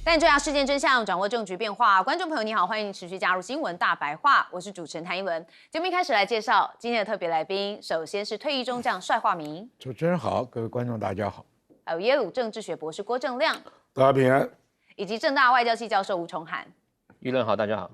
带你追查事件真相，掌握政局变化。观众朋友你好，欢迎持续加入新闻大白话，我是主持人谭一文。节目一开始来介绍今天的特别来宾，首先是退役中将帅化明，主持人好，各位观众大家好，还有耶鲁政治学博士郭正亮，大家平安，以及政大外交系教授吴崇涵。舆论好，大家好。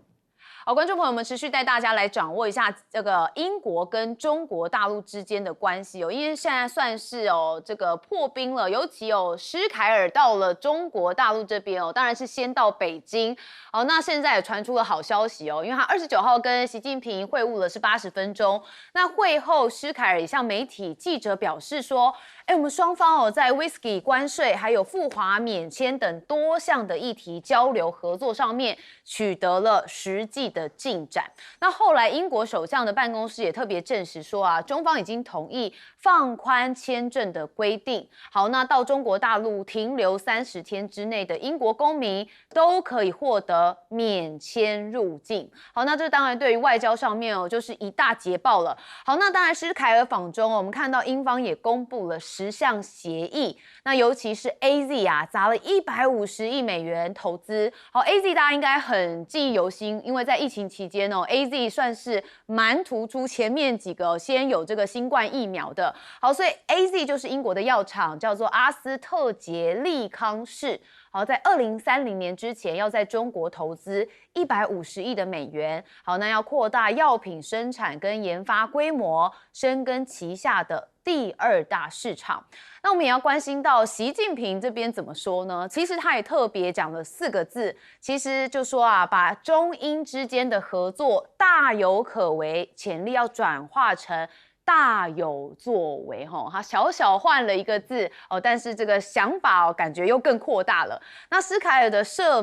好，观众朋友们，持续带大家来掌握一下这个英国跟中国大陆之间的关系哦，因为现在算是这个破冰了，尤其施凯尔到了中国大陆这边当然是先到北京那现在也传出了好消息因为他29号跟习近平会晤了是80分钟，那会后施凯尔也向媒体记者表示说，我们双方在 Whisky 关税还有赴华免签等多项的议题交流合作上面取得了实际的进展。那后来英国首相的办公室也特别证实说中方已经同意放宽签证的规定。好，那到中国大陆停留30天之内的英国公民都可以获得免签入境。好，那这当然对于外交上面就是一大捷报了。好，那当然施凯尔访中我们看到英方也公布了10项协议，那尤其是 AZ 砸了150亿美元投资。好 ，AZ 大家应该很记忆犹新，因为在疫情期间AZ 算是蛮突出前面几个先有这个新冠疫苗的。好，所以 AZ 就是英国的药厂，叫做阿斯特捷利康士。好，在2030年之前要在中国投资150亿的美元。好，那要扩大药品生产跟研发规模，深耕旗下的第2大市场。那我们也要关心到习近平这边怎么说呢？其实他也特别讲了4个字，其实就说把中英之间的合作大有可为，潜力要转化成大有作为他小小换了一个字但是这个想法感觉又更扩大了。那施凯尔的社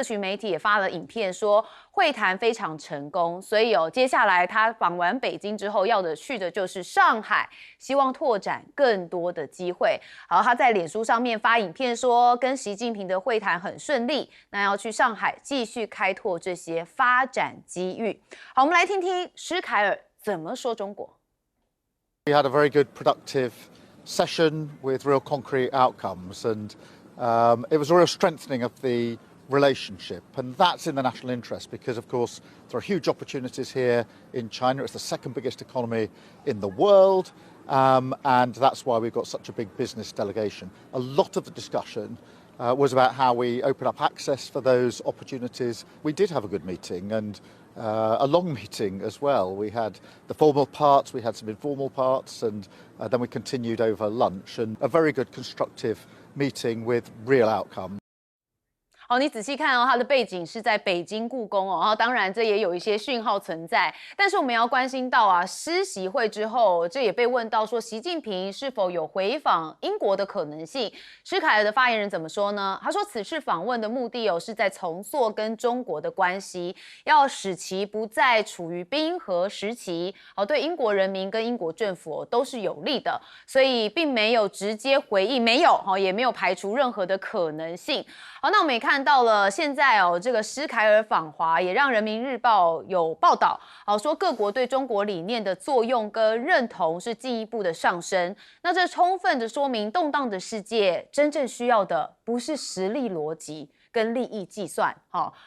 群媒体也发了影片说，会谈非常成功，所以接下来他访完北京之后要去的就是上海，希望拓展更多的机会。好，他在脸书上面发影片说，跟习近平的会谈很顺利，那要去上海继续开拓这些发展机遇。好，我们来听听施凯尔怎么说中国。We had a very good, productive session with real concrete outcomes, and it was a real strengthening of the relationship, and that's in the national interest because, of course, there are huge opportunities here in China. It's the second biggest economy in the world, and that's why we've got such a big business delegation. A lot of the discussion was about how we open up access for those opportunities. We did have a good meeting, and a long meeting as well. We had the formal parts, we had some informal parts, and then we continued over lunch, and a very good constructive meeting with real outcomes. 好，你仔细看它的背景是在北京故宫然后当然这也有一些讯号存在，但是我们要关心到施习会之后，这也被问到说习近平是否有回访英国的可能性。施凯尔的发言人怎么说呢？他说此次访问的目的是在重塑跟中国的关系，要使其不再处于冰河时期，对英国人民跟英国政府都是有利的，所以并没有直接回应，也没有排除任何的可能性。好，那我们也看到了现在这个施凯尔访华，也让人民日报有报道说各国对中国理念的作用跟认同是进一步的上升。那这充分的说明，动荡的世界真正需要的不是实力逻辑跟利益计算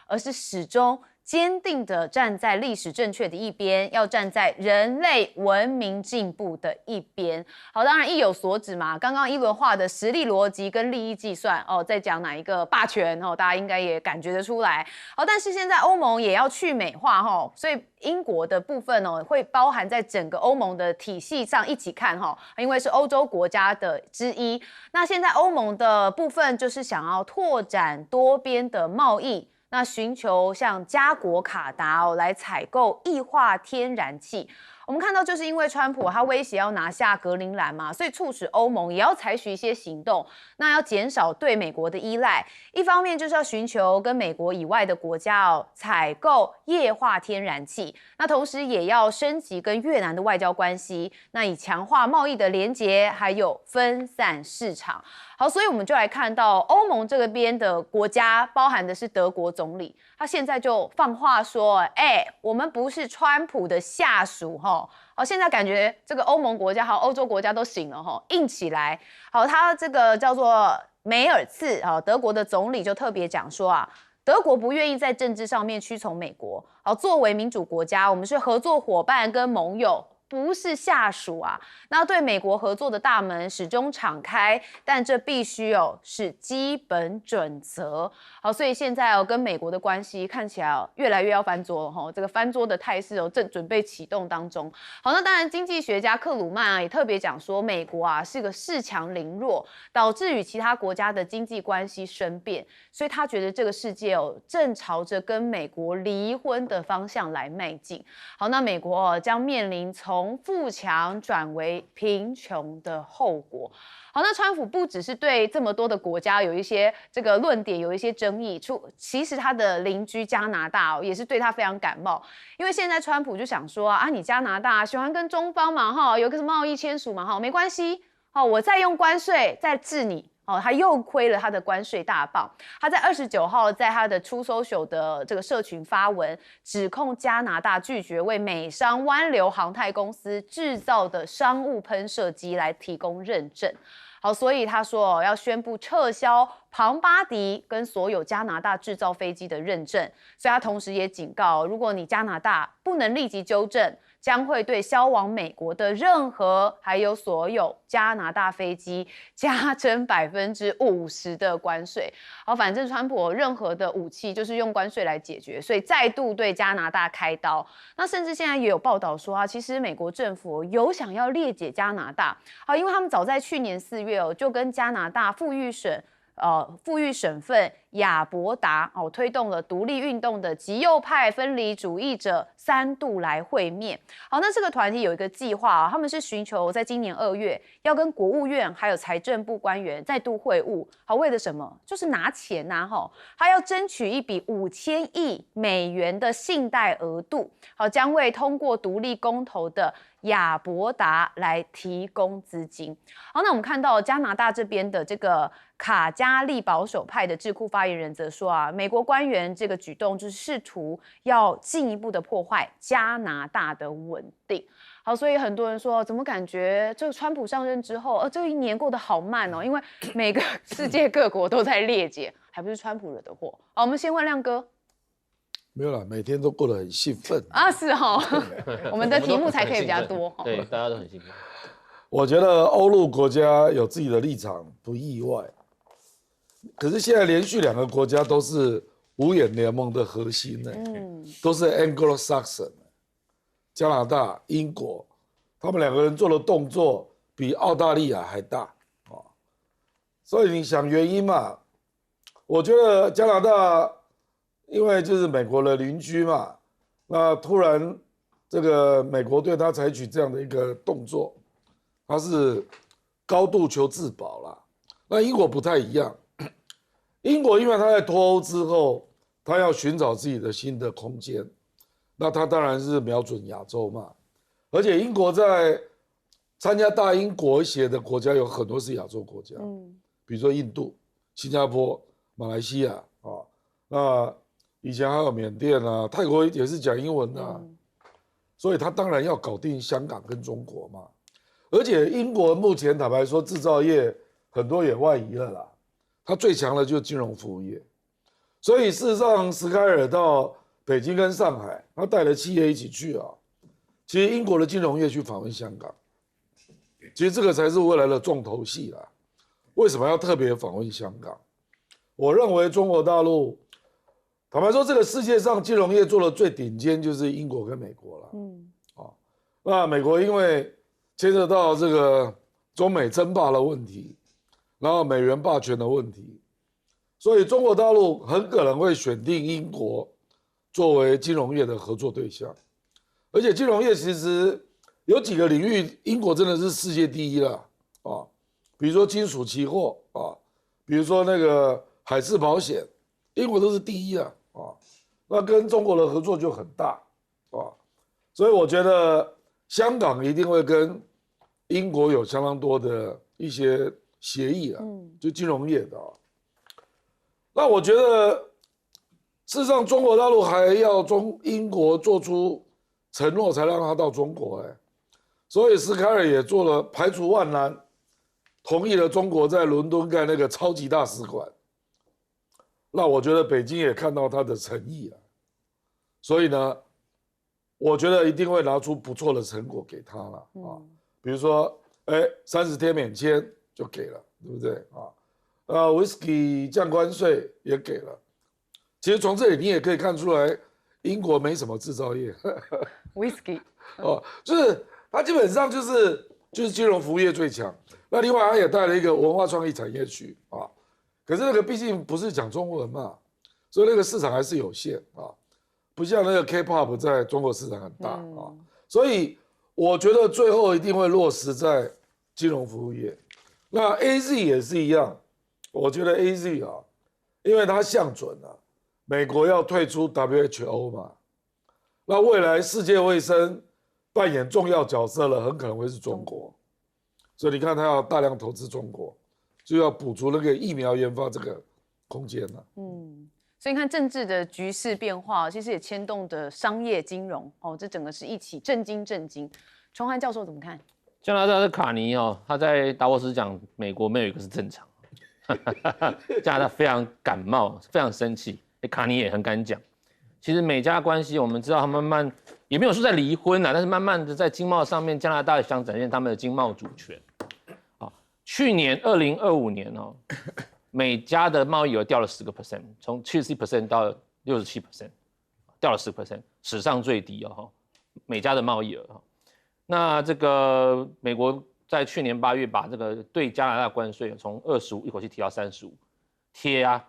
而是始终坚定的站在历史正确的一边，要站在人类文明进步的一边。好，当然意有所指嘛，刚刚一轮画的实力逻辑跟利益计算在讲哪一个霸权大家应该也感觉得出来。好，但是现在欧盟也要去美化所以英国的部分会包含在整个欧盟的体系上一起看因为是欧洲国家的之一。那现在欧盟的部分就是想要拓展多边的贸易，那寻求像加国卡达来采购液化天然气。我们看到，就是因为川普他威胁要拿下格陵兰嘛，所以促使欧盟也要采取一些行动，那要减少对美国的依赖。一方面就是要寻求跟美国以外的国家采购液化天然气，那同时也要升级跟越南的外交关系，那以强化贸易的连结，还有分散市场。好，所以我们就来看到欧盟这边的国家，包含的是德国总理，他现在就放话说，我们不是川普的下属现在感觉这个欧盟国家还有欧洲国家都醒了硬起来。好，他这个叫做梅尔茨德国的总理就特别讲说啊，德国不愿意在政治上面屈从美国，作为民主国家，我们是合作伙伴跟盟友，不是下属啊。那对美国合作的大门始终敞开，但这必须是基本准则。好，所以现在跟美国的关系看起来越来越要翻桌了这个翻桌的态势正准备启动当中。好，那当然经济学家克鲁曼也特别讲说，美国是个恃强凌弱，导致与其他国家的经济关系生变，所以他觉得这个世界正朝着跟美国离婚的方向来迈进。好，那美国将面临从富强转为贫穷的后果。好，那川普不只是对这么多的国家有一些这个论点有一些争议，其实他的邻居加拿大也是对他非常感冒，因为现在川普就想说你加拿大喜欢跟中方嘛有个什么贸易签署嘛没关系我再用关税再治你。他又亏了他的关税大棒。他在29号在他的Truth Social的这个社群发文，指控加拿大拒绝为美商湾流航太公司制造的商务喷射机来提供认证。好，所以他说要宣布撤销庞巴迪跟所有加拿大制造飞机的认证。所以他同时也警告，如果你加拿大不能立即纠正，将会对销往美国的任何还有所有加拿大飞机加征50%的关税。好，反正川普任何的武器就是用关税来解决，所以再度对加拿大开刀。那甚至现在也有报道说其实美国政府有想要列解加拿大，因为他们早在去年4月就跟加拿大富裕省份亚伯达推动了独立运动的极右派分离主义者3度来会面。好，那这个团体有一个计划他们是寻求在今年2月要跟国务院还有财政部官员再度会晤。好，为了什么？就是拿钱他要争取一笔5000亿美元的信贷额度，好，将为通过独立公投的亚伯达来提供资金。好，那我们看到加拿大这边的这个卡加利保守派的智库发言人则说美国官员这个举动就是试图要进一步的破坏加拿大的稳定。好，所以很多人说怎么感觉这个川普上任之后这一年过得好慢因为每个世界各国都在列解，还不是川普惹的祸。好，我们先问亮哥。没有啦，每天都过得很兴奋是我们的题目才可以比较多对，大家都很兴奋。我觉得欧陆国家有自己的立场不意外，可是现在连续2个国家都是五眼联盟的核心都是 Anglo-Saxon， 加拿大、英国，他们2个人做的动作比澳大利亚还大所以你想原因嘛？我觉得加拿大因为就是美国的邻居嘛，那突然这个美国对他采取这样的一个动作，他是高度求自保啦。那英国不太一样，英国因为他在脱欧之后，他要寻找自己的新的空间，那他当然是瞄准亚洲嘛。而且英国在参加大英国协的国家有很多是亚洲国家，比如说印度、新加坡、马来西亚那以前还有缅甸泰国也是讲英文的所以他当然要搞定香港跟中国嘛。而且英国目前坦白说制造业很多也外移了啦，他最强的就是金融服务业。所以事实上史凯尔到北京跟上海，他带了企业一起去其实英国的金融业去访问香港，其实这个才是未来的重头戏啦。为什么要特别访问香港？我认为中国大陆坦白说，这个世界上金融业做的最顶尖就是英国跟美国了。那美国因为牵涉到这个中美争霸的问题，然后美元霸权的问题，所以中国大陆很可能会选定英国作为金融业的合作对象。而且金融业其实有几个领域，英国真的是世界第一了比如说金属期货比如说那个海事保险，英国都是第一那跟中国的合作就很大所以我觉得香港一定会跟英国有相当多的一些协议就金融业的那我觉得事实上中国大陆还要英国做出承诺才让他到中国所以史凯尔也做了排除万难，同意了中国在伦敦盖那个超级大使馆，那我觉得北京也看到他的诚意了，所以呢，我觉得一定会拿出不错的成果给他了啊，比如说，30天免签就给了，对不对啊？whisky 降关税也给了，其实从这里你也可以看出来，英国没什么制造业，whisky，哦，就是它基本上就是金融服务业最强。那另外它也带了一个文化创意产业区啊，可是那个毕竟不是讲中文嘛，所以那个市场还是有限啊，不像那个 K-pop 在中国市场很大啊，所以我觉得最后一定会落实在金融服务业。那 AZ 也是一样，我觉得 AZ 啊，因为它向准了，美国要退出 WHO 嘛，那未来世界卫生扮演重要角色了，很可能会是中国。所以你看，他要大量投资中国，就要补足那个疫苗研发这个空间了。所以你看政治的局势变化，其实也牵动的商业金融哦，这整个是一起震惊。崇涵教授怎么看？加拿大的卡尼哦，他在达沃斯讲美国没有一个是正常，加拿大非常感冒，非常生气。卡尼也很敢讲。其实美加关系，我们知道他慢慢也没有说在离婚啦，但是慢慢的在经贸上面，加拿大想展现他们的经贸主权。去年2025年哦，美加的贸易额掉了10%，从70% 到67%，掉了10%，史上最低哦，美加的贸易额。那这个美国在去年8月把这个对加拿大关税从25一口气提到35，贴啊、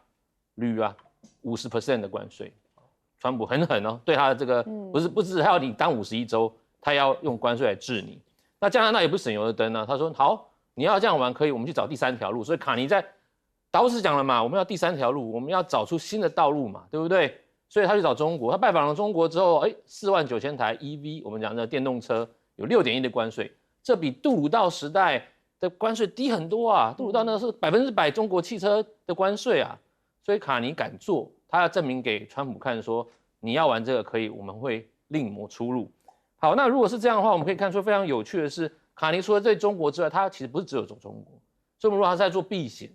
铝啊50% 的关税。川普很狠哦，对他的这个不是他要你当51州，他要用关税来治你。那加拿大也不省油的灯啊，他说好，你要这样玩可以，我们去找第3条路。所以卡尼在达沃斯讲了嘛，我们要第3条路，我们要找出新的道路嘛，对不对？所以他去找中国，他拜访了中国之后，49000台 EV， 我们讲的电动车有6.1%的关税，这比杜鲁道时代的关税低很多啊。杜鲁道那个是100%中国汽车的关税啊，所以卡尼敢做。他要证明给川普看说，你要玩这个可以，我们会另谋出路。好，那如果是这样的话，我们可以看出非常有趣的是，卡尼除了对中国之外，他其实不是只有走中国，所以我们说他是在做避险，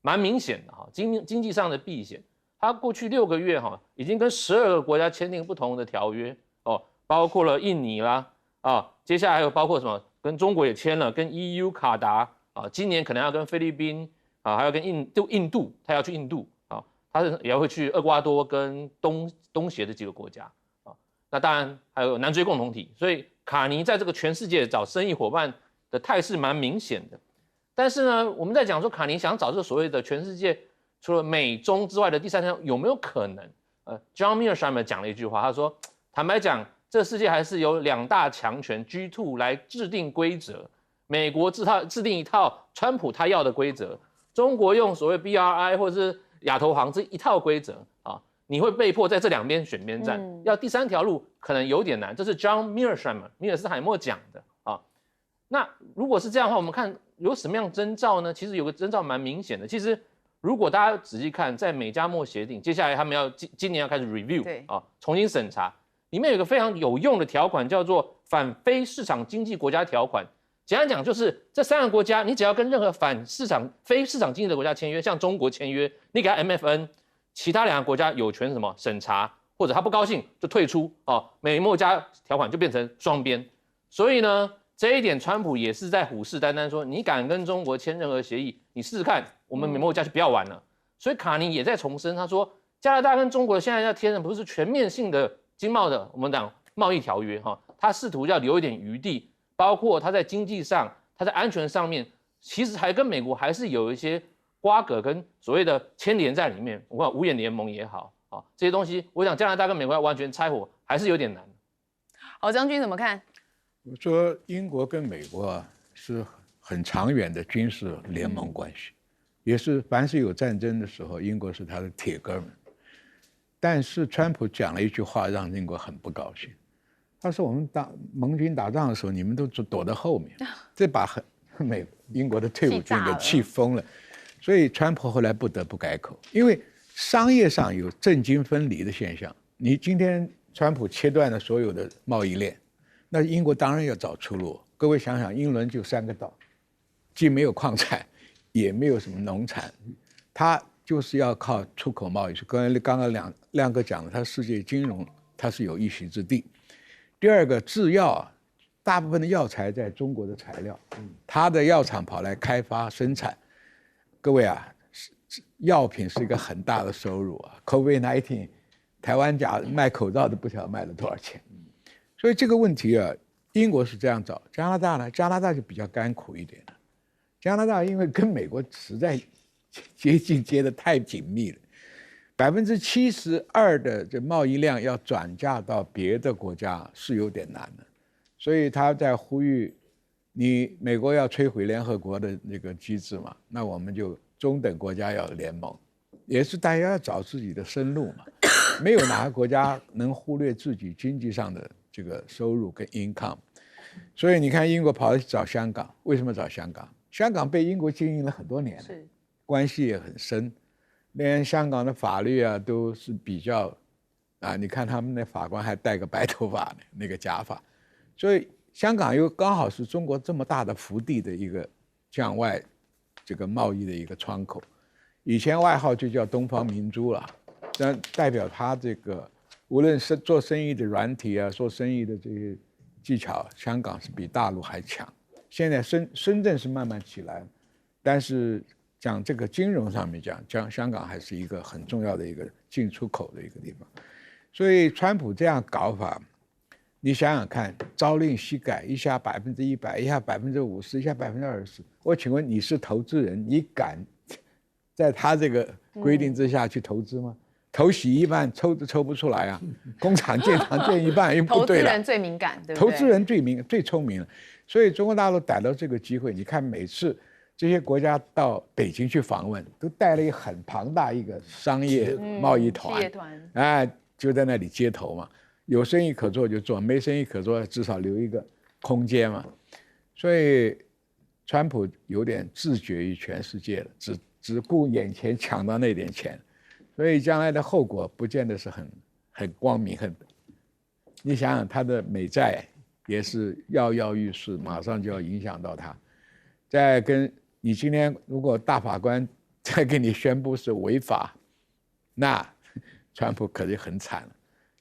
蛮明显的哈，经济上的避险。他过去6个月哈，已经跟12个国家签订不同的条约哦，包括了印尼啦接下来还有包括什么，跟中国也签了，跟 EU 卡达今年可能要跟菲律宾还有跟印度，他要去印度。他也会去厄瓜多跟东协的几个国家那当然还有南追共同体，所以卡尼在这个全世界找生意伙伴的态势蛮明显的。但是呢，我们在讲说卡尼想找这个所谓的全世界除了美中之外的第3条有没有可能？John Mearsheimer 讲了一句话，他说：坦白讲，这世界还是由2大强权 G2 来制定规则，美国制定一套川普他要的规则，中国用所谓 BRI 或者是亚投行这一套规则你会被迫在这2边选边站，要第3条路可能有点难。这是 John Mearsheimer 米尔斯海默讲的那如果是这样的话，我们看有什么样征兆呢？其实有个征兆蛮明显的。其实如果大家仔细看，在美加墨协定，接下来他们要今年要开始 review 重新审查，里面有一个非常有用的条款，叫做反非市场经济国家条款。简单讲，就是这3个国家，你只要跟任何非市场经济的国家签约，像中国签约，你给他 MFN， 其他2个国家有权什么审查，或者他不高兴就退出美墨加条款就变成双边。所以呢，这一点川普也是在虎视眈眈说，你敢跟中国签任何协议，你试试看，我们美墨加就不要玩了。所以卡尼也在重申，他说加拿大跟中国现在要签的不是全面性的经贸的我们讲贸易条约他试图要留一点余地。包括他在经济上，他在安全上面，其实还跟美国还是有一些瓜葛跟所谓的牵连在里面。我看五眼联盟也好这些东西，我想加拿大跟美国要完全拆伙还是有点难。好，将军怎么看？我说英国跟美国是很长远的军事联盟关系，也是凡是有战争的时候，英国是他的铁哥们。但是川普讲了一句话，让英国很不高兴。他说：“我们盟军打仗的时候，你们都躲在后面，这把英国的退伍军给气疯了。所以川普后来不得不改口，因为商业上有政经分离的现象。你今天川普切断了所有的贸易链，那英国当然要找出路。各位想想，英伦就3个岛，既没有矿产，也没有什么农产，它就是要靠出口贸易。刚刚亮哥讲的，它世界金融它是有一席之地。第二个制药啊，大部分的药材在中国的材料，它的药厂跑来开发生产。各位啊，药品是一个很大的收入啊。COVID-19， 台湾卖口罩都不晓得卖了多少钱。所以这个问题啊，英国是这样找，加拿大呢？加拿大就比较甘苦一点了。加拿大因为跟美国实在接得太紧密了，72%的这贸易量要转嫁到别的国家是有点难的，所以他在呼吁你美国要摧毁联合国的那个机制嘛，那我们就中等国家要联盟，也是大家要找自己的生路嘛。没有哪个国家能忽略自己经济上的这个收入跟 income， 所以你看英国跑去找香港，为什么找香港？香港被英国经营了很多年了，关系也很深，连香港的法律啊都是比较啊，你看他们的法官还戴个白头发呢，那个假发，所以香港又刚好是中国这么大的福地的一个向外这个贸易的一个窗口，以前外号就叫东方明珠了，这代表他这个无论是做生意的软体啊，做生意的这些技巧，香港是比大陆还强。现在深圳是慢慢起来，但是讲这个金融上面讲香港还是一个很重要的一个进出口的一个地方。所以川普这样搞法，你想想看，朝令夕改，一下100%，一下50%，一下20%。我请问你是投资人，你敢在他这个规定之下去投资吗？头洗一半，抽都抽不出来啊！工厂建一半又不对了。投资人最敏感，对不对？投资人最聪明了。所以中国大陆逮到这个机会，你看每次这些国家到北京去访问，都带了一很庞大一个商业贸易团，哎，就在那里接头嘛。有生意可做就做，没生意可做至少留一个空间嘛。所以川普有点自绝于全世界了，只顾眼前抢到那点钱，所以将来的后果不见得是很光明。你想想他的美债也是跃跃欲试，马上就要影响到他。再跟你今天如果大法官再给你宣布是违法，那川普可就很惨了。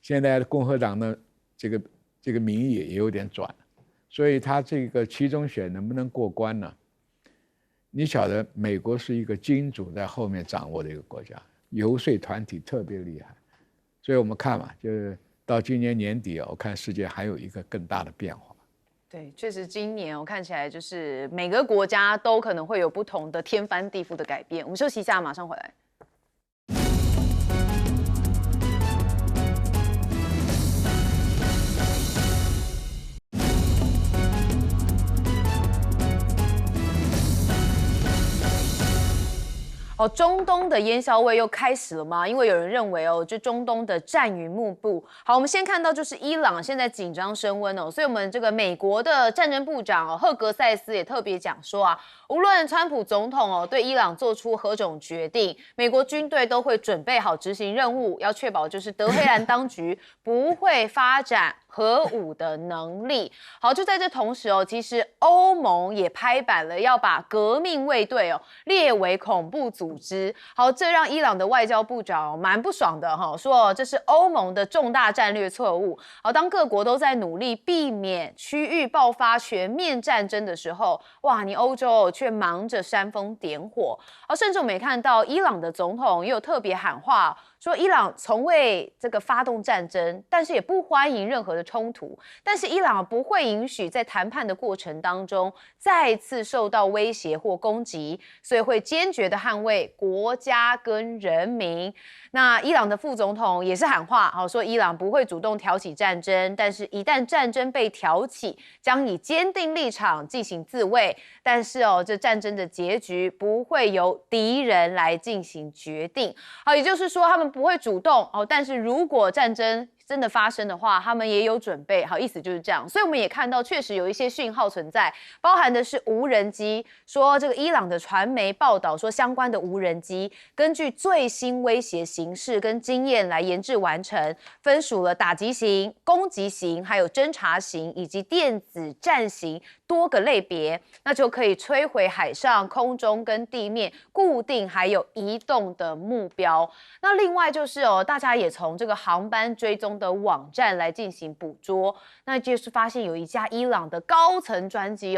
现在共和党的这个民意也有点转了，所以他这个期中选能不能过关呢？你晓得美国是一个金主在后面掌握的一个国家，游说团体特别厉害，所以我们看嘛，就是到今年年底我看世界还有一个更大的变化。对，确实今年我看起来就是每个国家都可能会有不同的天翻地覆的改变。我们休息一下，马上回来。中东的烟硝味又开始了吗？因为有人认为就中东的战云幕布。好，我们先看到就是伊朗现在紧张升温所以我们这个美国的战争部长赫格塞斯也特别讲说啊，无论川普总统对伊朗做出何种决定，美国军队都会准备好执行任务，要确保就是德黑兰当局不会发展核武的能力。好，就在这同时其实欧盟也拍板了，要把革命卫队列为恐怖组织。好，这让伊朗的外交部长蛮不爽的说这是欧盟的重大战略错误。好，当各国都在努力避免区域爆发全面战争的时候，哇，你欧洲却忙着煽风点火。甚至我们也看到伊朗的总统也有特别喊话，说伊朗从未这个发动战争，但是也不欢迎任何的冲突，但是伊朗不会允许在谈判的过程当中再次受到威胁或攻击，所以会坚决的捍卫国家跟人民。那伊朗的副总统也是喊话，说伊朗不会主动挑起战争，但是一旦战争被挑起，将以坚定立场进行自卫。但是这战争的结局不会由敌人来进行决定。好，也就是说他们不会主动但是如果战争真的发生的话，他们也有准备，好，意思就是这样。所以我们也看到，确实有一些讯号存在，包含的是无人机，说这个伊朗的传媒报道说，相关的无人机根据最新威胁形势跟经验来研制完成，分属了打击型、攻击型、还有侦察型以及电子战型多个类别，那就可以摧毁海上、空中跟地面固定还有移动的目标。那另外就是大家也从这个航班追踪的网站来进行捕捉，那就是发现有一架伊朗的高层专机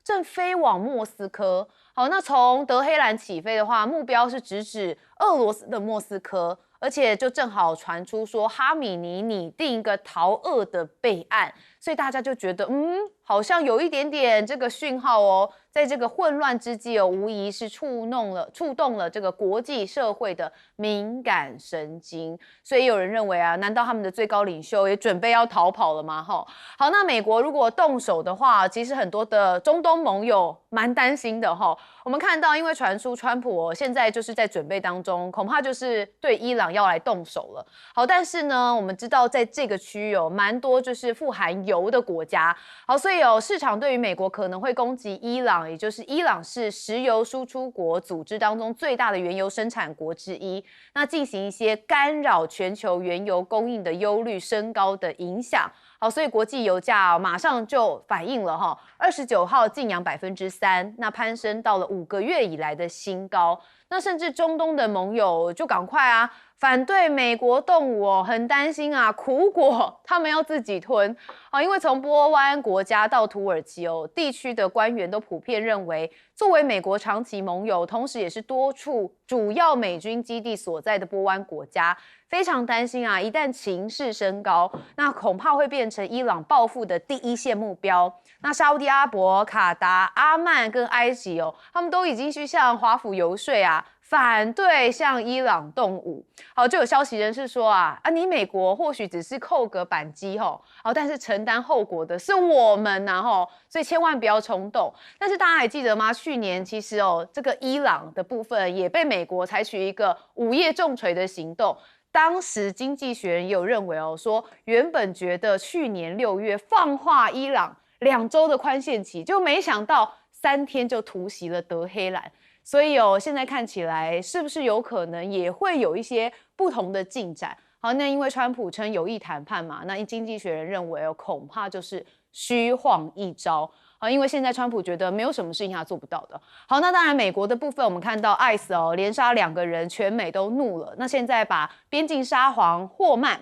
正飞往莫斯科。好，那从德黑兰起飞的话，目标是直指俄罗斯的莫斯科，而且就正好传出说哈米尼拟定一个逃俄的备案，所以大家就觉得好像有一点点这个讯号在这个混乱之际无疑是触动了这个国际社会的敏感神经，所以有人认为啊，难道他们的最高领袖也准备要逃跑了吗？好，那美国如果动手的话，其实很多的中东盟友蛮担心的我们看到，因为传出川普现在就是在准备当中，恐怕就是对伊朗要来动手了。好，但是呢，我们知道在这个区域蛮多就是富含油的国家，好，所以市场对于美国可能会攻击伊朗，也就是伊朗是石油输出国组织当中最大的原油生产国之一，那进行一些干扰全球原油供应的忧虑升高的影响。好，所以国际油价马上就反应了29号净扬3%，那攀升到了5个月以来的新高。那甚至中东的盟友就赶快反对美国动武很担心苦果他们要自己吞因为从波湾国家到土耳其地区的官员都普遍认为，作为美国长期盟友，同时也是多处主要美军基地所在的波湾国家，非常担心一旦情势升高，那恐怕会变成伊朗报复的第一线目标。那沙烏地阿拉伯、卡达、阿曼跟埃及他们都已经去向华府游说反对向伊朗动武。好，就有消息人士说你美国或许只是扣个扳机但是承担后果的是我们所以千万不要冲动。但是大家还记得吗？去年其实这个伊朗的部分也被美国采取一个午夜重锤的行动。当时经济学人也有认为说，原本觉得去年6月放话伊朗2周的宽限期，就没想到3天就突袭了德黑兰。所以现在看起来是不是有可能也会有一些不同的进展？好，那因为川普称有意谈判嘛，那经济学人认为恐怕就是虚晃一招。好，因为现在川普觉得没有什么事情他做不到的。好，那当然美国的部分，我们看到 ICE 连杀2个人，全美都怒了。那现在把边境沙皇霍曼，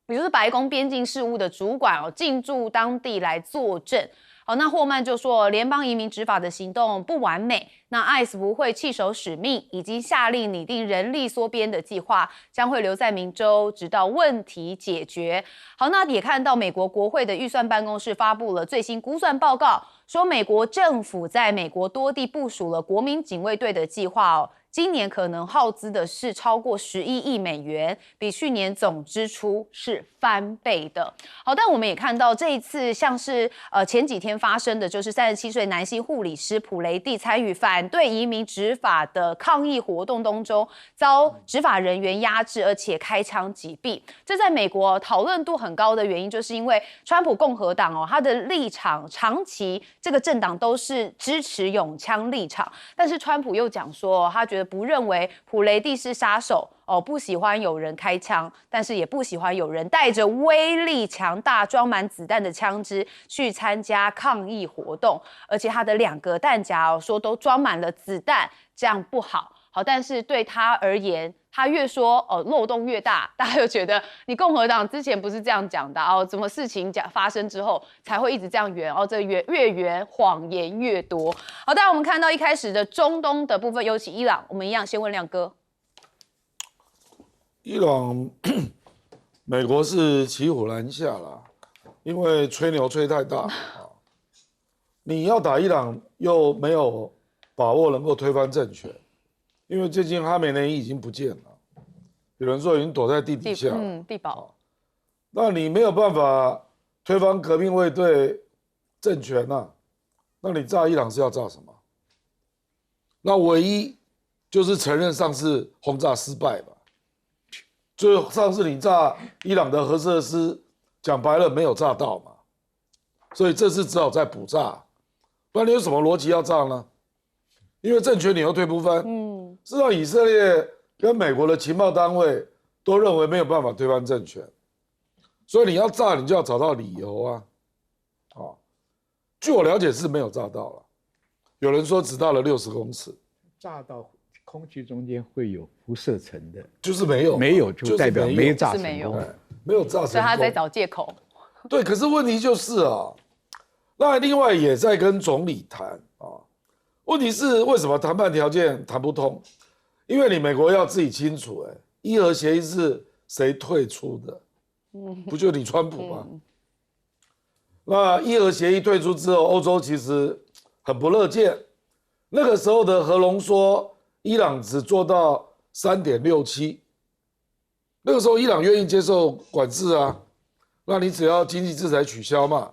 也就是白宫边境事务的主管进驻当地来作证。好，那霍曼就说，联邦移民执法的行动不完美，那 ICE 不会弃守使命，已经下令拟定人力缩编的计划，将会留在明州，直到问题解决。好，那也看到美国国会的预算办公室发布了最新估算报告，说美国政府在美国多地部署了国民警卫队的计划今年可能耗资的是超过11亿美元，比去年总支出是翻倍的。好，但我们也看到这一次像是前几天发生的，就是37岁男性护理师普雷蒂参与反对移民执法的抗议活动当中，遭执法人员压制，而且开枪击毙。这在美国讨论度很高的原因，就是因为川普共和党他的立场长期这个政党都是支持拥枪立场，但是川普又讲说，他觉得不认为普雷蒂是杀手不喜欢有人开枪，但是也不喜欢有人带着威力强大、装满子弹的枪支去参加抗议活动，而且他的2个弹夹说都装满了子弹，这样不好。好，但是对他而言，他越说漏洞越大，大家就觉得你共和党之前不是这样讲的怎么事情发生之后才会一直这样圆这越圆谎言越多。好，当然我们看到一开始的中东的部分，尤其伊朗，我们一样先问亮哥。伊朗，美国是骑虎难下啦，因为吹牛吹太大你要打伊朗又没有把握能够推翻政权。因为最近哈梅内伊已经不见了，有人说已经躲在地底下地堡。那你没有办法推翻革命卫队政权那你炸伊朗是要炸什么？那唯一就是承认上次轰炸失败吧，就上次你炸伊朗的核设施，讲白了没有炸到嘛，所以这次只好再补炸，不然你有什么逻辑要炸呢？因为政权你又推不翻，事实上以色列跟美国的情报单位都认为没有办法推翻政权，所以你要炸，你就要找到理由啊。据我了解是没有炸到了，有人说只到了60公尺，炸到空气中间会有辐射层的，就是没有，没有就代表没炸成功，没有炸成功，所以他在找借口。对，可是问题就是啊，那另外也在跟总理谈啊，问题是为什么谈判条件谈不通？因为你美国要自己清楚，伊核协议是谁退出的？不就你川普吗？那伊核协议退出之后，欧洲其实很不乐见。那个时候的核浓缩，伊朗只做到3.67，那个时候伊朗愿意接受管制啊，那你只要经济制裁取消嘛。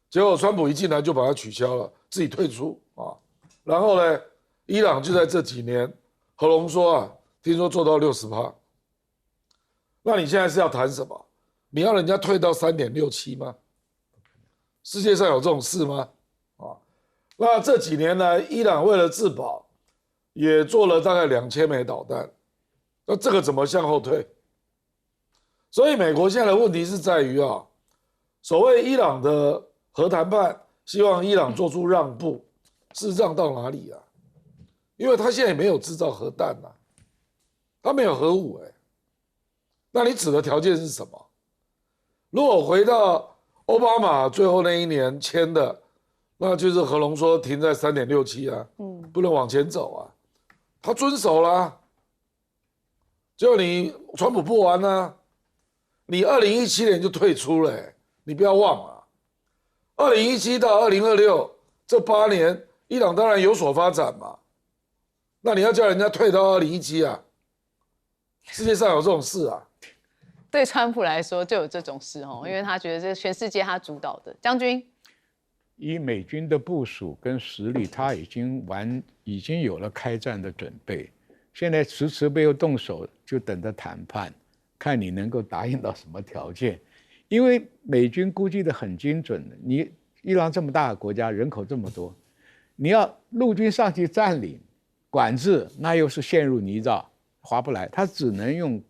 结果川普一进来就把它取消了，自己退出啊。然后呢，伊朗就在这几年核浓缩啊，听说做到60%。那你现在是要谈什么？你要人家退到3.67吗？世界上有这种事吗？那这几年来，伊朗为了自保，也做了大概2000枚导弹，那这个怎么向后退？所以美国现在的问题是在于啊，所谓伊朗的核谈判，希望伊朗做出让步，是让到哪里啊？因为他现在也没有制造核弹啊，他没有核武那你指的条件是什么？如果回到奥巴马最后那一年签的，那就是核浓缩停在3.67啊，不能往前走啊，他遵守啦。结果你川普不玩啊，你2017年就退出了你不要忘啊，2017到2026这8年，伊朗当然有所发展嘛，那你要叫人家退到2017啊？世界上有这种事啊？对川普来说就有这种事因为他觉得这全世界他主导的。将军，以美军的部署跟实力，他已经有了开战的准备，现在迟迟没有动手，就等着谈判，看你能够答应到什么条件。因为美军估计的很精准的，你伊朗这么大的国家，人口这么多，你要陆军上去占领、管制，那又是陷入泥沼，划不来。他只能用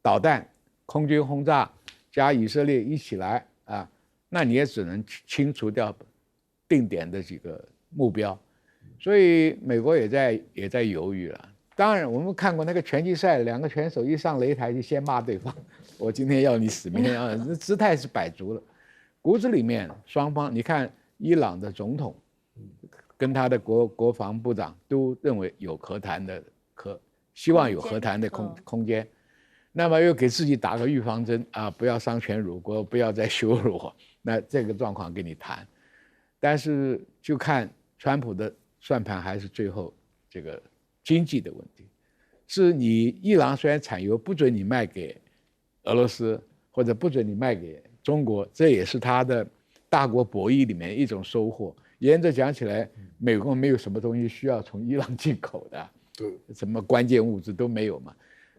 导弹、空军轰炸加以色列一起来啊，那你也只能清除掉定点的几个目标，所以美国也在犹豫了。当然，我们看过那个拳击赛，两个拳手一上擂台就先骂对方，我今天要你死，明天要你，姿态是摆足了。骨子里面，双方你看，伊朗的总统跟他的国防部长都认为有和谈的希望有和谈的空间。那么又给自己打个预防针啊，不要丧权辱国，不要再羞辱我。那这个状况跟你谈，但是就看川普的算盘还是最后这个经济的问题。是你伊朗虽然产油不准你卖给俄罗斯，或者不准你卖给中国，这也是他的大国博弈里面一种收获。沿着讲起来，美国没有什么东西需要从伊朗进口的，对，什么关键物质都没有嘛。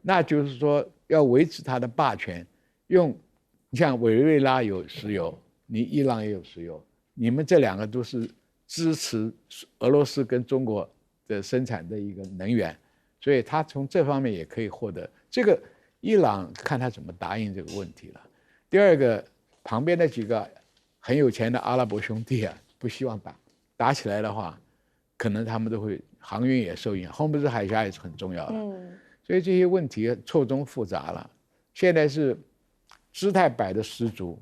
那就是说要维持它的霸权，你像委内瑞拉有石油，你伊朗也有石油，你们这两个都是支持俄罗斯跟中国的生产的一个能源，所以他从这方面也可以获得这个。伊朗看他怎么答应这个问题了。第二个，旁边的几个很有钱的阿拉伯兄弟不希望打起来的话，可能他们都会航运也受影响，霍姆兹海峡也是很重要的。所以这些问题错综复杂了。现在是姿态摆的十足，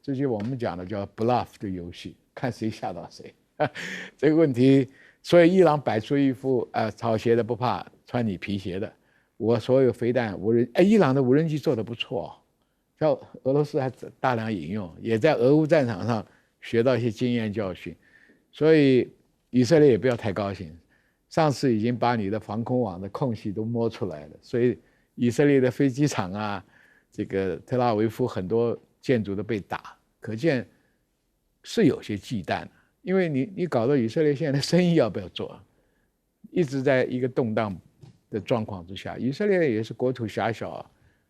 这些我们讲的叫 bluff 的游戏，看谁吓到谁。这个问题，所以伊朗摆出一副草鞋的不怕穿你皮鞋的，我所有飞弹伊朗的无人机做得不错，像俄罗斯还大量引用，也在俄乌战场上学到一些经验教训，所以以色列也不要太高兴。上次已经把你的防空网的空隙都摸出来了，所以以色列的飞机场这个特拉维夫很多建筑都被打，可见是有些忌惮的。因为你搞到以色列现在的生意要不要做，一直在一个动荡的状况之下。以色列也是国土狭小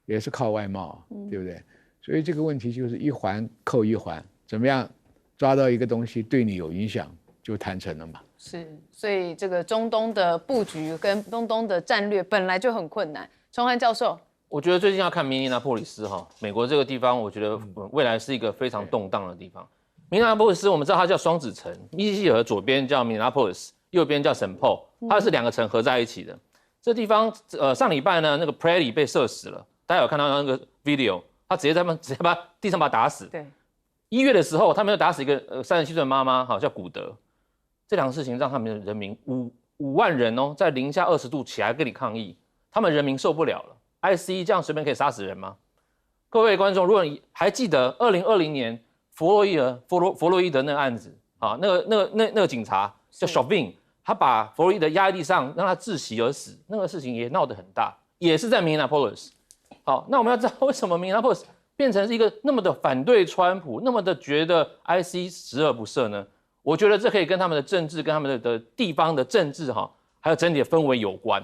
也是靠外贸，对不对？所以这个问题就是一环扣一环，怎么样抓到一个东西对你有影响，就谈成了嘛。是，所以这个中东的布局跟中东的战略本来就很困难。崇涵教授，我觉得最近要看明尼阿波利斯哈，美国这个地方，我觉得未来是一个非常动荡的地方。明尼阿波利斯我们知道它叫双子城，密西西河左边叫明尼阿波利斯，右边叫圣保，它是2个城合在一起的。这地方上礼拜呢，那个 Prady 被射死了，大家有看到那个 video， 他直接把地上把他打死。对，1月的时候，他们又打死一个37岁的妈妈，叫古德。这2个事情让他们的人民5万人哦，在零下20度起来跟你抗议，他们人民受不了了。ICE 这样随便可以杀死人吗？各位观众，如果你还记得2020年弗洛伊德那个案子啊，那个警察叫 Chauvin， 他把弗洛伊德压在地上，让他窒息而死，那个事情也闹得很大，也是在 Minneapolis。好，那我们要知道为什么 Minneapolis 变成是一个那么的反对川普，那么的觉得 ICE 十恶不赦呢？我觉得这可以跟他们的政治、跟他们的地方的政治还有整体的氛围有关。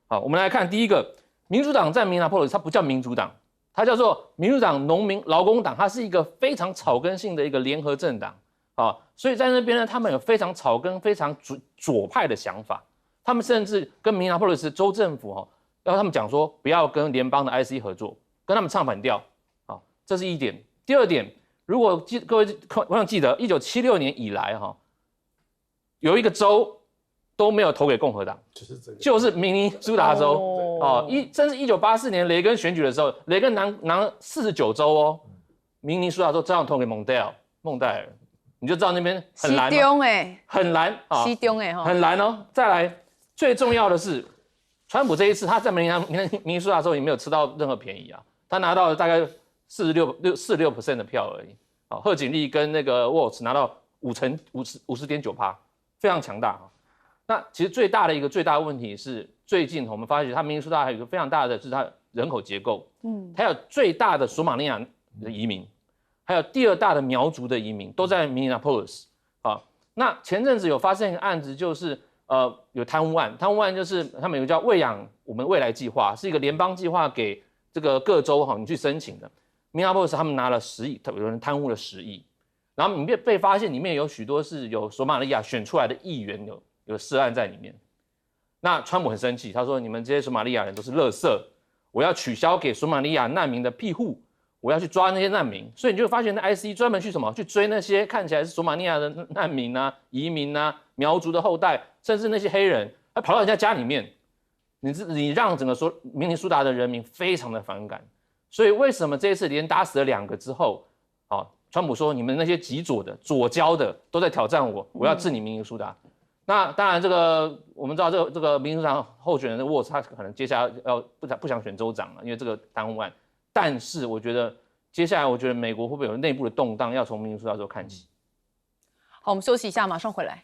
好，我们来看第一个，民主党在明尼波利斯，它不叫民主党，它叫做民主党农民劳工党，它是一个非常草根性的一个联合政党。所以在那边呢，他们有非常草根、非常左派的想法。他们甚至跟明尼波利斯州政府要他们讲说，不要跟联邦的 ICE 合作，跟他们唱反调。这是一点。第二点。如果各位我想记得，1976年以来有一个州都没有投给共和党，就是明尼苏达州甚至1984年雷根选举的时候，雷根拿49州哦，明尼苏达州照样投给孟戴尔，你就知道那边很蓝，很蓝啊，很蓝哦。再来，最重要的是，川普这一次他在明尼苏达州也没有吃到任何便宜啊，他拿到了大概46% 的票而已。贺锦丽跟那个沃茨拿到50.9%，非常强大。那其实最大的问题是，最近我们发现，它明尼苏达还有一个非常大的，就是它人口结构，它有最大的索马利亚的移民，还有第2大的苗族的移民，都在明尼波利斯。那前阵子有发生一个案子，就是有贪污案就是他们有个叫喂养我们未来计划，是一个联邦计划给这个各州你去申请的。明尼波利斯他们拿了10亿，有人贪污了10亿，然后里面被发现里面有许多是有索马利亚选出来的议员有涉案在里面。那川普很生气，他说：“你们这些索马利亚人都是垃圾，我要取消给索马利亚难民的庇护，我要去抓那些难民。”所以你就会发现，那 ICE 专门去去追那些看起来是索马利亚的难民啊、移民啊、苗族的后代，甚至那些黑人，跑到人家家里面，你让整个明尼苏达的人民非常的反感。所以为什么这一次连打死了2个之后，川普说你们那些极左的、左交的都在挑战我，我要治你明尼苏达。那当然，我们知道这个民主党候选人的沃茨，他可能接下来不想选州长了，因为这个贪污案。但是我觉得接下来，美国会不会有内部的动荡，要从明尼苏达州看起。好，我们休息一下，马上回来。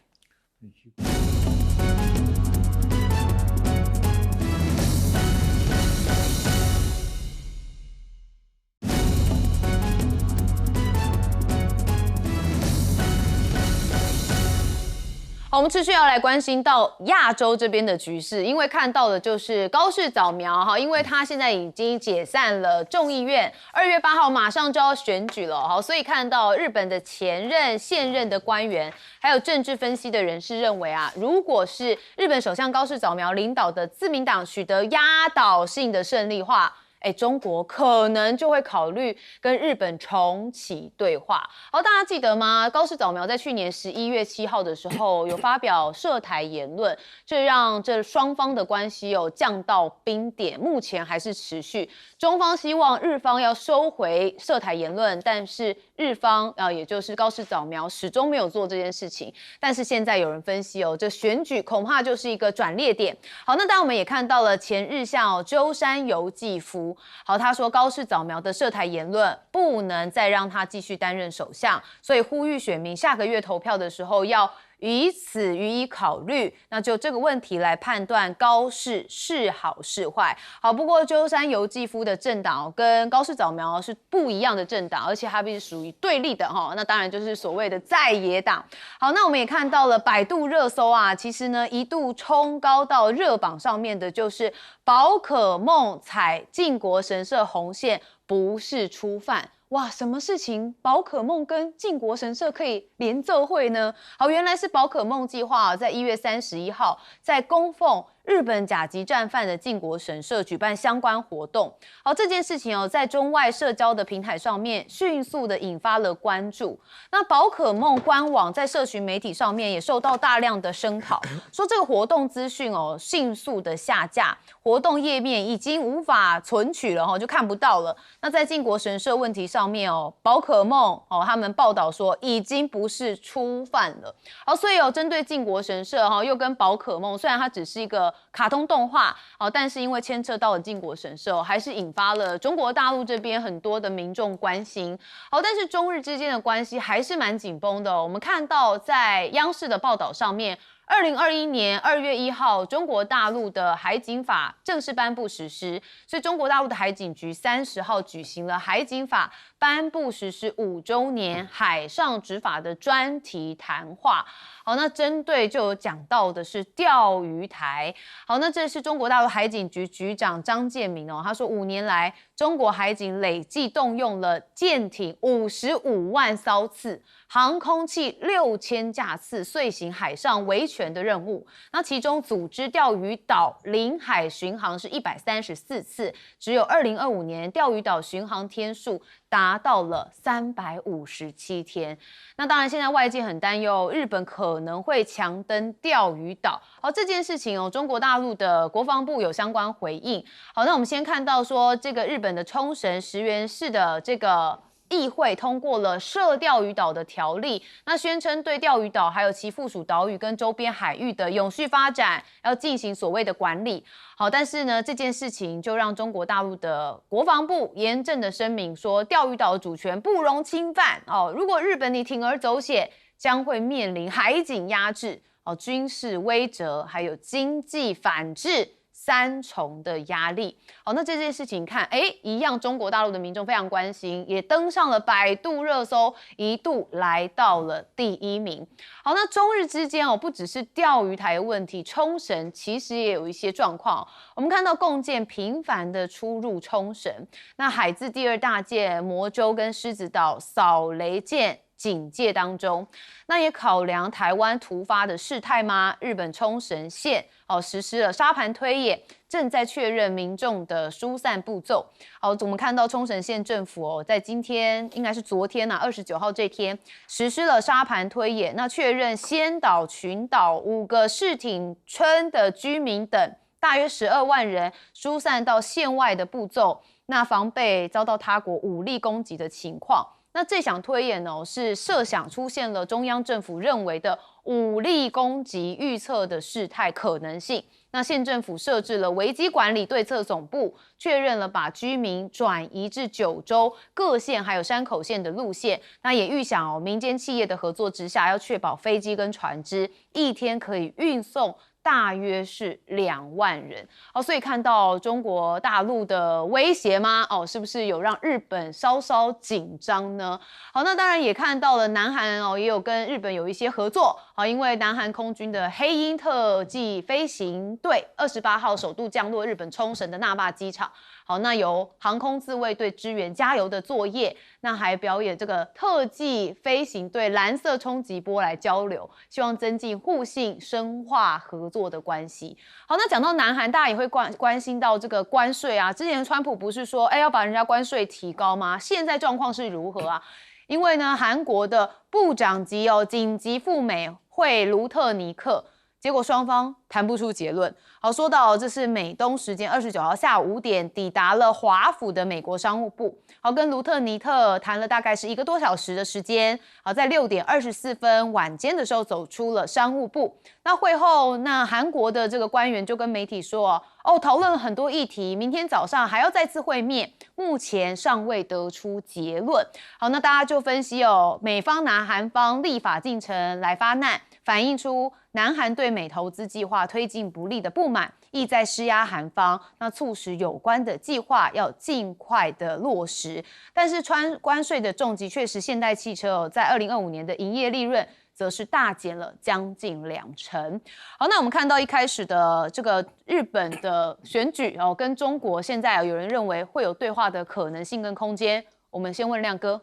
好，我们持续要来关心到亚洲这边的局势，因为看到的就是高市早苗因为他现在已经解散了众议院，2月8号马上就要选举了所以看到日本的前任、现任的官员，还有政治分析的人士认为如果是日本首相高市早苗领导的自民党取得压倒性的胜利话，中国可能就会考虑跟日本重启对话。好，大家记得吗？高市早苗在去年11月7号的时候有发表涉台言论，这让这双方的关系降到冰点，目前还是持续。中方希望日方要收回涉台言论，但是日方也就是高市早苗始终没有做这件事情。但是现在有人分析这选举恐怕就是一个转捩点。好，那当然我们也看到了前日相鸠山由纪夫。好，他说高市早苗的涉台言论不能再让他继续担任首相，所以呼吁选民下个月投票的时候要以此予以考虑，那就这个问题来判断高市是好是坏。好，不过鸠山由纪夫的政党跟高市早苗是不一样的政党，而且它必须属于对立的哈。那当然就是所谓的在野党。好，那我们也看到了百度热搜啊，其实呢一度冲高到热榜上面的就是宝可梦踩靖国神社红线，不是初犯。哇，什么事情宝可梦跟靖国神社可以联奏会呢？好，原来是宝可梦计划在1月31号在供奉日本甲级战犯的靖国神社举办相关活动。好，这件事情在中外社交的平台上面迅速的引发了关注。那宝可梦官网在社群媒体上面也受到大量的声讨，说这个活动资讯迅速的下架，活动页面已经无法存取了就看不到了。那在靖国神社问题上面宝可梦他们报道说已经不是初犯了。好，所以针对靖国神社又跟宝可梦，虽然它只是一个卡通动画但是因为牵扯到了靖国神社还是引发了中国大陆这边很多的民众关心。好，但是中日之间的关系还是蛮紧绷的我们看到在央视的报道上面，2021年2月1号，中国大陆的海警法正式颁布实施，所以中国大陆的海警局30号举行了海警法颁布实施5周年海上执法的专题谈话。好，那针对就有讲到的是钓鱼台。好，那这是中国大陆海警局局长张建明他说5年来，中国海警累计动用了舰艇55万艘次，航空器6000架次，遂行海上维权的任务。那其中组织钓鱼岛领海巡航是134次，只有2025年钓鱼岛巡航天数达到了357天。那当然，现在外界很担忧日本可能会强登钓鱼岛。好，这件事情中国大陆的国防部有相关回应。好，那我们先看到说，这个日本的冲绳石垣市的这个议会通过了涉钓鱼岛的条例，那宣称对钓鱼岛还有其附属岛屿跟周边海域的永续发展要进行所谓的管理。好，但是呢，这件事情就让中国大陆的国防部严正的声明说，钓鱼岛的主权不容侵犯如果日本你铤而走险，将会面临海警压制军事威慑还有经济反制3重的压力。好，那这件事情看一样中国大陆的民众非常关心，也登上了百度热搜，一度来到了第1名。好，那中日之间不只是钓鱼台的问题，冲绳其实也有一些状况。我们看到共舰频繁的出入冲绳，那海自第2大舰魔舟跟狮子岛扫雷舰警戒当中，那也考量台湾突发的事态吗？日本冲绳县实施了沙盘推演，正在确认民众的疏散步骤。好，我们看到冲绳县政府在今天应该是昨天29号这天实施了沙盘推演，那确认仙岛群岛5个市町村的居民等大约12万人疏散到县外的步骤，那防备遭到他国武力攻击的情况。那这项推演是设想出现了中央政府认为的武力攻击预测的事态可能性。那县政府设置了危机管理对策总部，确认了把居民转移至九州各县还有山口县的路线。那也预想民间企业的合作之下，要确保飞机跟船只一天可以运送大约是2万人。所以看到中国大陆的威胁吗？是不是有让日本稍稍紧张呢？好，那当然也看到了南韩也有跟日本有一些合作。因为南韩空军的黑鹰特技飞行队28号首度降落日本冲绳的那霸机场。好，那由航空自卫队支援加油的作业，那还表演这个特技飞行队蓝色冲击波来交流，希望增进互信、深化合作的关系。好，那讲到南韩，大家也会关心到这个关税啊。之前川普不是说，要把人家关税提高吗？现在状况是如何啊？因为呢，韩国的部长级紧急赴美会卢特尼克。结果双方谈不出结论。好，说到这是美东时间29号下午5点抵达了华府的美国商务部。好，跟卢特尼特谈了大概是1个多小时的时间。好，在6点24分晚间的时候走出了商务部。那会后，那韩国的这个官员就跟媒体说，讨论了很多议题，明天早上还要再次会面，目前尚未得出结论。好，那大家就分析美方拿韩方立法进程来发难。反映出南韩对美投资计划推进不利的不满，意在施压韩方，那促使有关的计划要尽快的落实。但是关税的重击，确实现代汽车在2025年的营业利润则是大减了将近20%。好，那我们看到一开始的这个日本的选举跟中国现在有人认为会有对话的可能性跟空间。我们先问亮哥，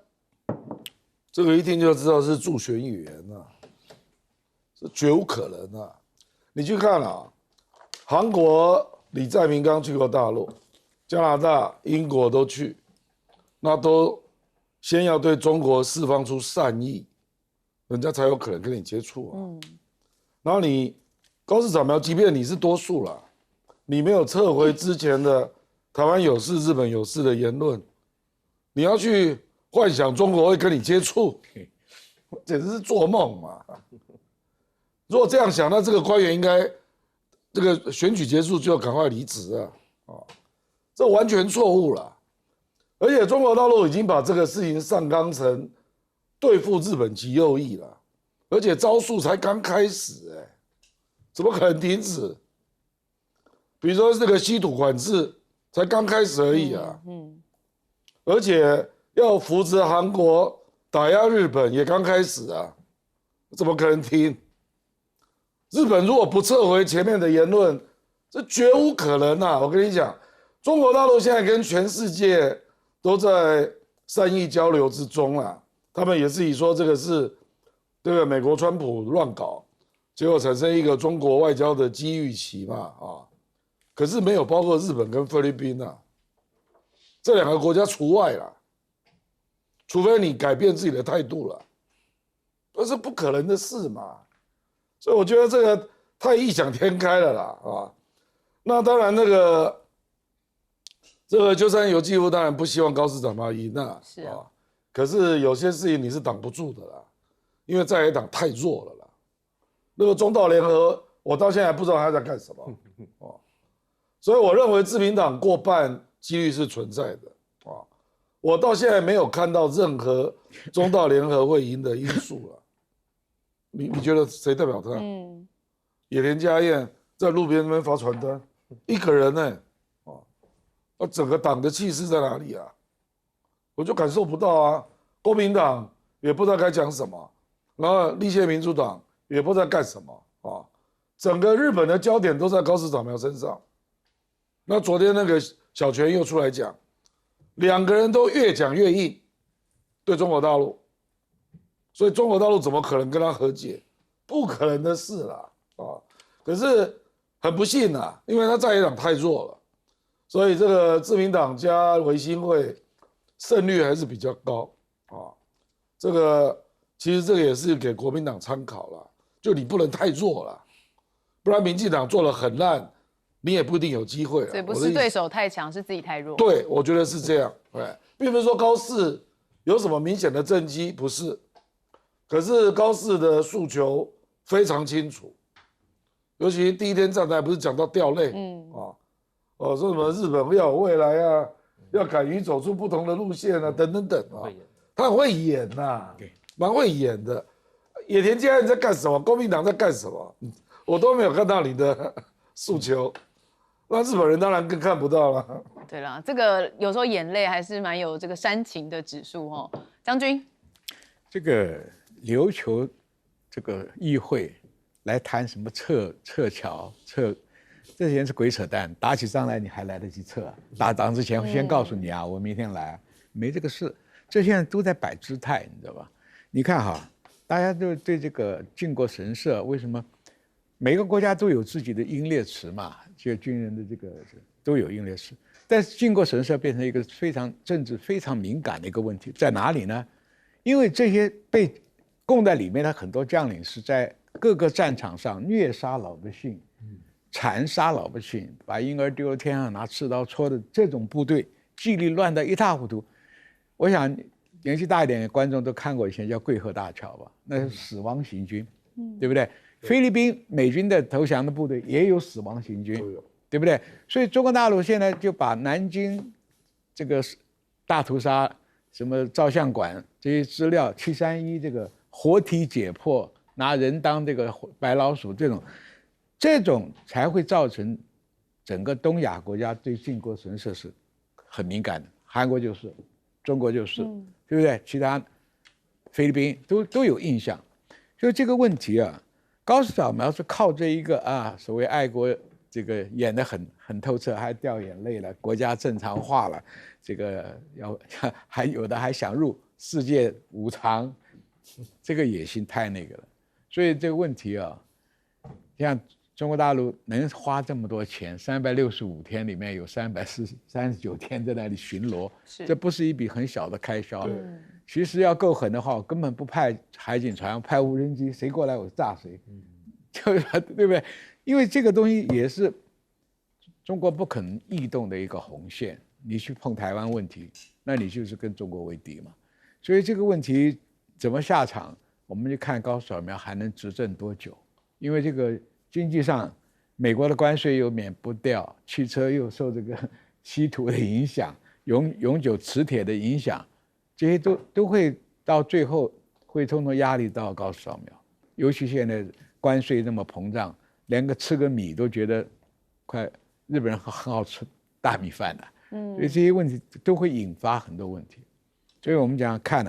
这个一听就知道是助选语言啊，是绝无可能啊！你去看啊，韩国李在明刚去过大陆，加拿大、英国都去，那都先要对中国释放出善意，人家才有可能跟你接触啊。然后你高市早苗，即便你是多数啦，你没有撤回之前的台湾有事、日本有事的言论，你要去幻想中国会跟你接触，简直是做梦嘛！如果这样想，那这个官员应该这个选举结束就要赶快离职啊！这完全错误了。而且中国大陆已经把这个事情上纲成对付日本极右翼了，而且招数才刚开始，怎么可能停止？比如说这个稀土管制才刚开始而已啊，而且要扶持韩国打压日本也刚开始啊，怎么可能停？日本如果不撤回前面的言论，这绝无可能啊！我跟你讲，中国大陆现在跟全世界都在善意交流之中啊，他们也自己说这个是这个美国川普乱搞，结果产生一个中国外交的机遇期嘛啊，可是没有包括日本跟菲律宾啊，这两个国家除外啦，除非你改变自己的态度了，这是不可能的事嘛。所以我觉得这个太异想天开了啦啊！那当然这个鸠山由纪夫当然不希望高市早苗赢啊，是啊，可是有些事情你是挡不住的啦，因为在野党太弱了啦。那个中道联合，我到现在还不知道他在干什么哦，所以我认为自民党过半几率是存在的啊，我到现在没有看到任何中道联合会赢的因素了。你觉得谁代表他？野田佳彦在路边那边发传单，一个人呢，整个党的气势在哪里啊？我就感受不到啊。国民党也不知道该讲什么，然后立宪民主党也不知道干什么啊。整个日本的焦点都在高市早苗身上。那昨天那个小泉又出来讲，两个人都越讲越硬，对中国大陆。所以中国大陆怎么可能跟他和解？不可能的事啦啊！可是很不幸啊，因为他在野党太弱了，所以这个自民党加维新会胜率还是比较高啊。这个其实这个也是给国民党参考啦，就你不能太弱了，不然民进党做得很烂，你也不一定有机会。所以不是对手太强，是自己太弱。对，我觉得是这样。并不是说高市有什么明显的政绩，不是。可是高市的诉求非常清楚，尤其第一天站台不是讲到掉泪，说什么日本要有未来啊，要敢于走出不同的路线啊，等等等啊，他很会演呐，蛮会演的。野田佳彦在干什么？国民党在干什么？我都没有看到你的诉求，那日本人当然更看不到了。对啦，这个有时候眼泪还是蛮有这个煽情的指数哦。将军，这个琉球这个议会来谈什么撤侨，这些人是鬼扯淡。打起仗来你还来得及撤？打仗之前我先告诉你啊，我明天来，没这个事。这些人都在摆姿态，你知道吧？你看哈，大家都对这个靖国神社，为什么每个国家都有自己的英烈祠嘛？就军人的这个都有英烈祠，但是靖国神社变成一个政治非常敏感的一个问题，在哪里呢？因为这些被供在里面的很多将领是在各个战场上虐杀老百姓，残杀老百姓，把婴儿丢到天上拿刺刀戳的这种部队，纪律乱得一塌糊涂。我想年纪大一点的观众都看过以前叫桂河大桥吧，那是死亡行军，对不对？菲律宾美军的投降的部队也有死亡行军，对不对？所以中国大陆现在就把南京这个大屠杀、什么照相馆这些资料，731这个活体解剖拿人当这个白老鼠，这种才会造成整个东亚国家对靖国神社是很敏感的。韩国就是，中国就是，对不对？其他菲律宾都有印象。所以这个问题啊，高市早苗是靠这一个所谓爱国这个演得很透彻，还掉眼泪了，国家正常化了，这个还有的还想入世界五常，这个野心太那个了。所以这个问题啊，像中国大陆能花这么多钱，365天里面有339天在那里巡逻，这不是一笔很小的开销。其实要够狠的话，我根本不派海警船，派无人机，谁过来我炸谁，对不对？因为这个东西也是中国不可能异动的一个红线。你去碰台湾问题，那你就是跟中国为敌嘛。所以这个问题怎么下场，我们就看高市早苗还能执政多久。因为这个经济上，美国的关税又免不掉，汽车又受这个稀土的影响，永久磁铁的影响，这些都会到最后会通通压力到高市早苗。尤其现在关税那么膨胀，连吃个米都觉得日本人很好吃大米饭的。所以这些问题都会引发很多问题。所以我们讲看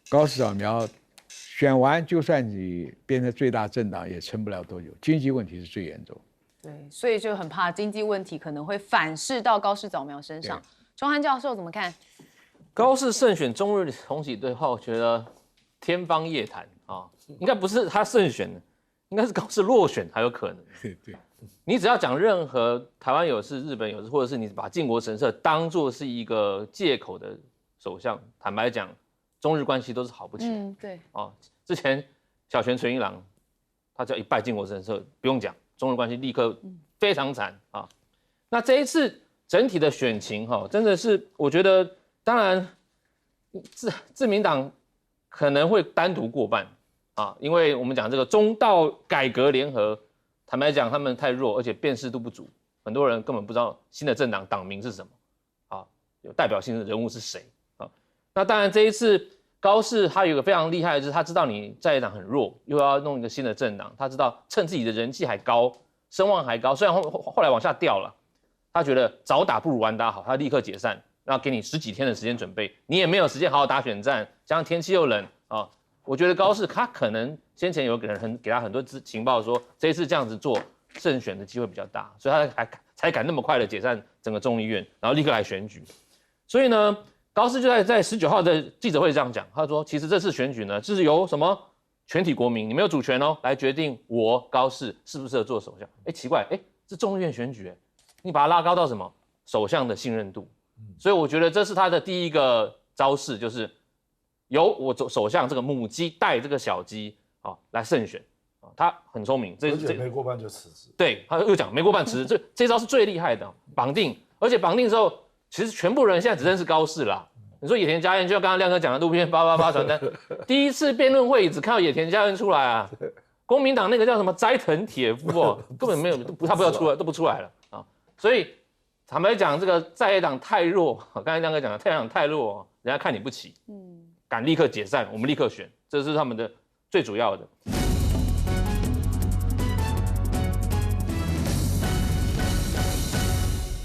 高市早苗选完，就算你变成最大政党，也撑不了多久。经济问题是最严重。对，所以就很怕经济问题可能会反噬到高市早苗身上。钟汉教授怎么看？高市胜选中日重启对话，我觉得天方夜谭啊，应该不是他胜选的，应该是高市落选还有可能。对，你只要讲任何台湾有事、日本有事，或者是你把靖国神社当作是一个借口的首相，坦白讲，中日关系都是好不起来。对之前小泉纯一郎他只要一拜靖国神社，不用讲，中日关系立刻非常惨啊。那这一次整体的选情真的是我觉得，当然自民党可能会单独过半啊，因为我们讲这个中道改革联合，坦白讲他们太弱，而且辨识度不足，很多人根本不知道新的政党党名是什么啊，有代表性的人物是谁啊。那当然这一次高市他有一个非常厉害的，就是他知道你在野党很弱，又要弄一个新的政党，他知道趁自己的人气还高，声望还高，虽然后来往下掉了，他觉得早打不如晚打好，他立刻解散，然后给你10几天的时间准备，你也没有时间好好打选战，加上天气又冷啊，我觉得高市他可能先前有人给他很多情报说这一次这样子做胜选的机会比较大，所以他才敢那么快的解散整个众议院，然后立刻来选举。所以呢，高市就在19号的记者会这样讲，他说其实这次选举呢，就是由什么全体国民，你们有主权来决定我高市适不适合做首相。奇怪，这众议院选举，你把它拉高到什么首相的信任度，所以我觉得这是他的第一个招式，就是由我首相这个母鸡带这个小鸡来胜选他很聪明，而且没过半就辞职。对，他又讲没过半辞职，这招是最厉害的，绑定，而且绑定之后，其实全部人现在只认识高市啦。你说野田佳彦，就像刚刚亮哥讲的路边888传单，第一次辩论会只看到野田佳彦出来啊，国民党那个叫什么斋藤铁夫根本没有，他不要出来，都不出来了啊。所以坦白讲，这个在野党太弱，刚才亮哥讲的在野党太弱，人家看你不起，敢立刻解散，我们立刻选，这是他们的最主要的。